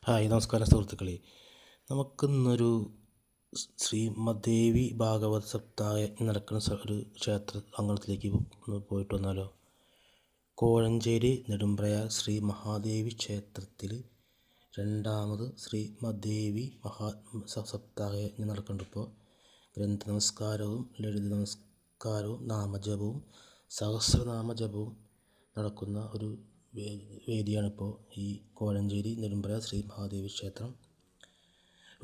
Hi, നമസ്കാരം സുഹൃത്തുക്കളെ. നമുക്കിന്നൊരു ശ്രീമദ്ദേവി ഭാഗവത സപ്താഹ നടക്കുന്ന ഒരു ക്ഷേത്ര അങ്കണത്തിലേക്ക് പോയിട്ട് വന്നാലോ? കോഴഞ്ചേരി നെടുമ്പ്രയാർ ശ്രീ മഹാദേവി ക്ഷേത്രത്തിൽ രണ്ടാമത് ശ്രീമദ്ദേവി സപ്താഹ നടക്കുന്നുണ്ട്. ഇപ്പോൾ ഗ്രന്ഥ നമസ്കാരവും ലളിത നമസ്കാരവും നാമജപവും സഹസ്രനാമജപവും നടക്കുന്ന ഒരു വേദിയാണിപ്പോൾ ഈ കോഴഞ്ചേരി നെടുമ്പ്രയാർ ശ്രീ മഹാദേവി ക്ഷേത്രം.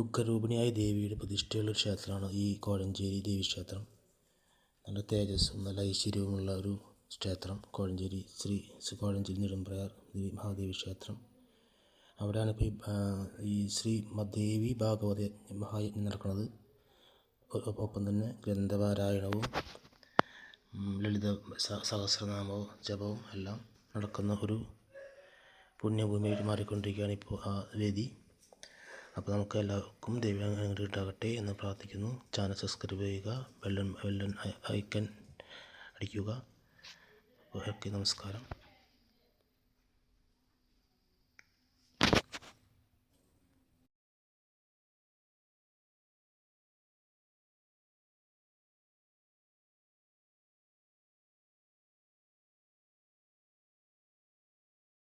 ഉഗ്രരൂപിണിയായ ദേവിയുടെ പ്രതിഷ്ഠയുള്ള ക്ഷേത്രമാണ് ഈ കോഴഞ്ചേരി ദേവി ക്ഷേത്രം. നല്ല തേജസ്സും നല്ല ഐശ്വര്യവുമുള്ള ഒരു ക്ഷേത്രം കോഴഞ്ചേരി നെടുമ്പ്രയാർ മഹാദേവി ക്ഷേത്രം. അവിടെയാണ് ഇപ്പോൾ ഈ ശ്രീമദ്ദേവി ഭാഗവത മഹായജ്ഞം നടക്കുന്നത്. ഒപ്പം തന്നെ ഗ്രന്ഥപാരായണവും ലളിത സഹസ്രനാമവും ജപവും എല്ലാം നടക്കുന്ന ഒരു പുണ്യഭൂമിയായിട്ട് മാറിക്കൊണ്ടിരിക്കുകയാണ് ഇപ്പോൾ ആ വേദി. അപ്പോൾ നമുക്ക് എല്ലാവർക്കും ദൈവം ഉണ്ടാകട്ടെ എന്ന് പ്രാർത്ഥിക്കുന്നു. ചാനൽ സബ്സ്ക്രൈബ് ചെയ്യുക, ബെല്ലൻ ഐക്കൺ അടിക്കുക. ഓക്കെ, നമസ്കാരം.